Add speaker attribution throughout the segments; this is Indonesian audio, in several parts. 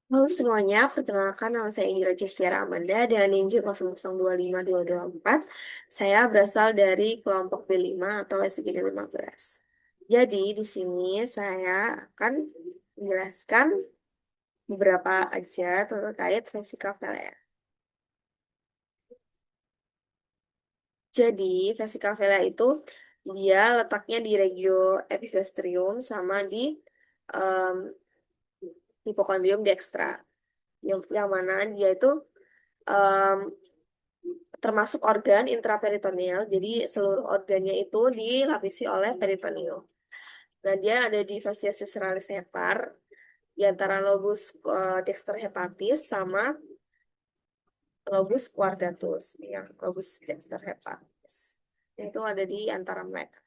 Speaker 1: Halo semuanya, perkenalkan nama saya Indira Cistiara Amanda dengan NIM 00252224. Saya berasal dari kelompok B5 atau SGD 15. Jadi di sini saya akan menjelaskan beberapa aja terkait vesika velea. Jadi vesika velea itu dia letaknya di regio epigastrium sama di um, hipokondrium dextra. Yang mana dia itu em, termasuk organ intraperitoneal, jadi seluruh organnya itu dilapisi oleh peritoneum. Nah, dia ada di fascia visceralis hepar, di antara lobus dexter hepatis sama lobus quadratus, yang lobus dexter hepatis. Itu ada di antara mereka.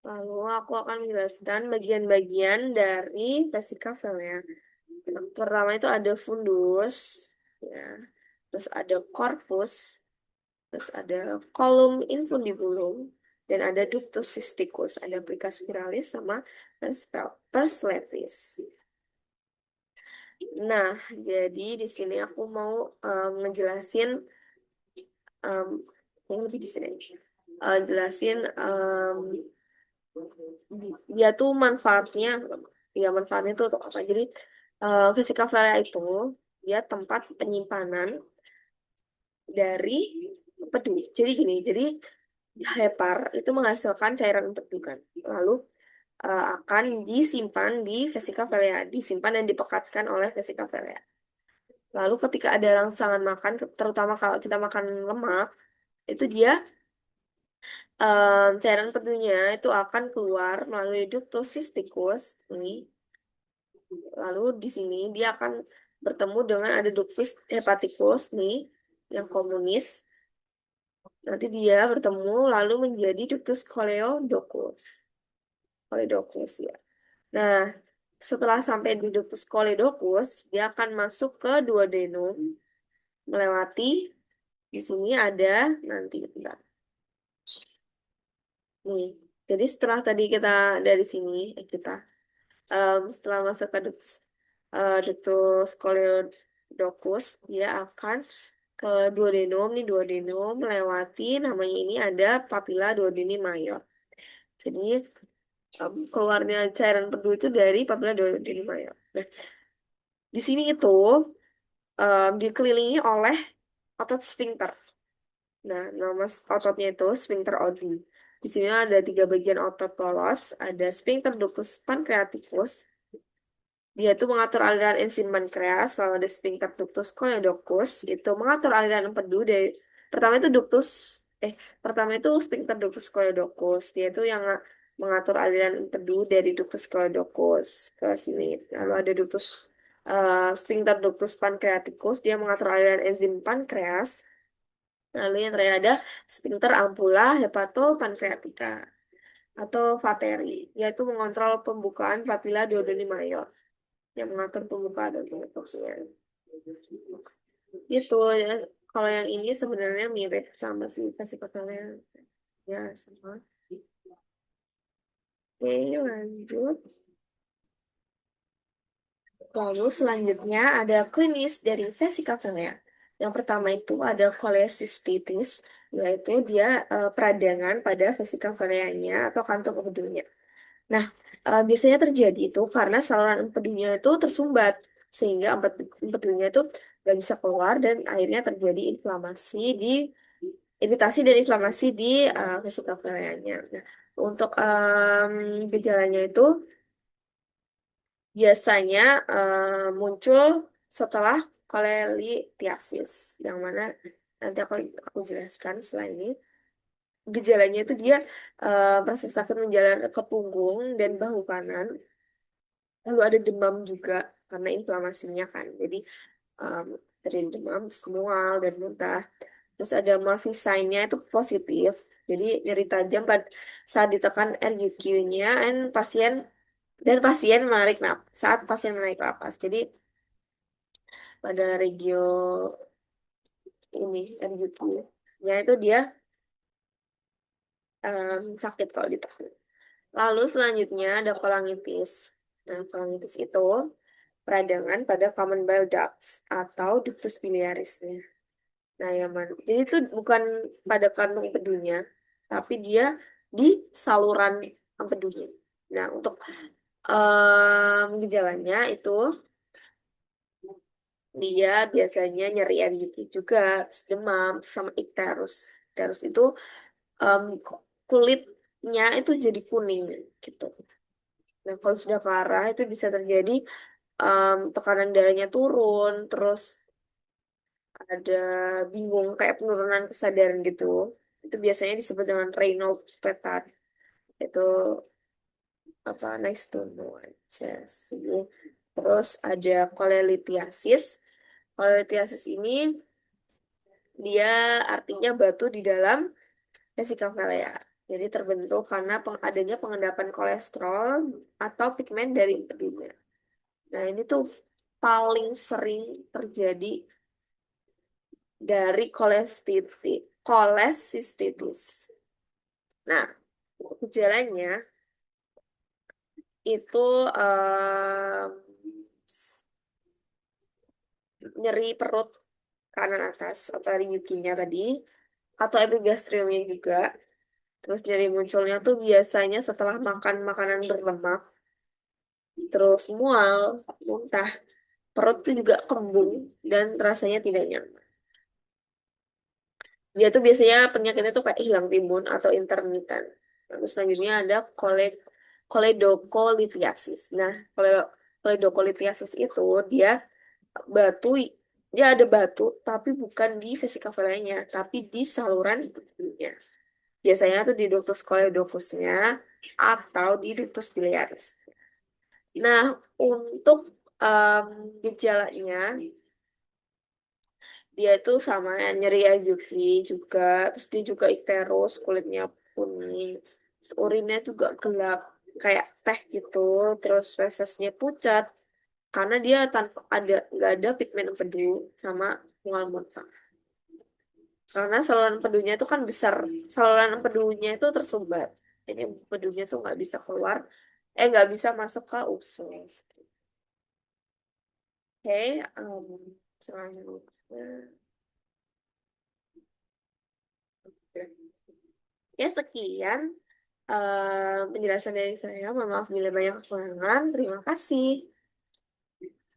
Speaker 1: Lalu aku akan menjelaskan bagian-bagian dari vesika velea. Pertama itu ada fundus, ya. Terus ada corpus, terus ada kolum infundibulum, dan ada ductus cysticus, ada plica spiralis sama pars levis. Nah, jadi di sini aku mau ngejelasin em, yang lebih di sini. Jelasin dia tuh manfaatnya, ya manfaatnya itu untuk apa? Jadi Vesika Flora itu dia tempat penyimpanan dari empedu. Jadi gini, jadi hepar itu menghasilkan cairan empedu kan. Lalu akan disimpan di vesika velea, disimpan dan dipekatkan oleh vesika velea. Lalu ketika ada rangsangan makan, terutama kalau kita makan lemak, itu dia cairan empedunya itu akan keluar melalui ductus cysticus nih. Lalu di sini dia akan bertemu dengan ada ductus hepaticus nih yang komunis. Nanti dia bertemu lalu menjadi ductus coleodokus. Coleodokus ya. Nah, setelah sampai di ductus coleodokus, dia akan masuk ke duodenum melewati di sini ada nanti bentar. Nih. Jadi setelah tadi kita dari sini kita setelah masuk ke ductus coleodokus, dia akan ke duodenum nih, duodenum melewati namanya ini ada papilla duodeni mayor. Jadi keluarnya cairan empedu itu dari papilla duodeni mayor. Nah, di sini itu dikelilingi oleh otot sphincter. Nah, nama ototnya itu sphincter Oddi. Di sini ada tiga bagian otot polos, ada sphincter ductus pancreaticus. Dia itu mengatur aliran enzim pankreas, lalu ada sphincter ductus coleodokus, itu mengatur aliran empedu dari pertama itu ductus eh pertama itu sphincter ductus coleodokus. Dia itu yang mengatur aliran empedu dari ductus coleodokus ke sini. Lalu ada ductus sphincter ductus pancreaticus, dia mengatur aliran enzim pankreas. Lalu yang terakhir ada sphincter ampulla hepatopankreatika atau vateri, yaitu mengontrol pembukaan papilla duodeni mayor yang mengatur pembukaan dan penutupnya. Itu ya. Kalau yang ini sebenarnya mirip sama si vesikotelnya. Ya, sama. Oke, lanjut. Lalu selanjutnya ada klinis dari vesikavelea. Yang pertama itu ada cholecystitis, yaitu dia peradangan pada vesikaveleanya atau kantung empedunya. Nah, biasanya terjadi itu karena saluran empedunya itu tersumbat, sehingga empedunya itu nggak bisa keluar dan akhirnya terjadi iritasi dan inflamasi di vesikaveleanya. Nah, untuk gejalanya itu biasanya muncul setelah kolelitiasis, yang mana nanti aku jelaskan setelah ini. Gejalanya itu dia rasa sakit menjalar ke punggung dan bahu kanan. Lalu ada demam juga karena inflamasinya kan. Jadi um, dari demam, terus mual dan muntah. Terus ada Murphy sign-nya itu positif. Jadi nyeri tajam saat ditekan RUQ-nya dan pasien menarik napas saat pasien menarik napas. Jadi pada regio ini RUQ-nya itu dia sakit kalau ditekan. Lalu selanjutnya ada kolangitis. Nah, kolangitis itu peradangan pada common bile ducts atau ductus biliarisnya. Nah, yang mana? Jadi itu bukan pada kantung empedunya, tapi dia di saluran empedunya. Nah, untuk gejalanya itu dia biasanya nyeri gitu juga, terus demam, terus sama ikterus. Ikterus itu em, kulitnya itu jadi kuning gitu. Nah, kalau sudah parah itu bisa terjadi tekanan darahnya turun, terus ada bingung kayak penurunan kesadaran gitu. Itu biasanya disebut dengan Raynaud Petard. Itu apa nice to know aja sih. Terus ada kolelithiasis. Kolelithiasis ini dia artinya batu di dalam vesika vilea. Jadi terbentuk karena adanya pengendapan kolesterol atau pigmen dari empedunya. Nah, ini tuh paling sering terjadi dari kolesistitis. Nah, gejalanya itu nyeri perut kanan atas atau nyukinya tadi, atau epigastriumnya juga. Terus nyeri munculnya tuh biasanya setelah makan makanan berlemak, terus mual, muntah, perut tuh juga kembung dan rasanya tidak nyaman. Dia tuh biasanya penyakitnya tuh kayak hilang timbun atau intermittent. Terus selanjutnya ada koledokolitiasis. Nah, koledokolitiasis itu dia batu, dia ada batu, tapi bukan di vesika vilainya, tapi di saluran itunya. Biasanya tuh di ductus coledochusnya atau di ductus biliaris. Nah, untuk em, gejalanya, dia itu sama ya, nyeri ajuki juga, terus dia juga ikterus, kulitnya kuning, terus urinnya juga gelap, kayak teh gitu, terus fesesnya pucat, karena dia tanpa ada nggak ada pigmen empedu sama mual muntah. Karena saluran empedunya itu kan besar, saluran empedunya itu tersumbat, jadi empedunya tuh nggak bisa keluar, nggak bisa masuk ke usus. Oke, selanjutnya. Ya, sekian penjelasan dari saya. Mohon maaf bila banyak kekurangan. Terima kasih.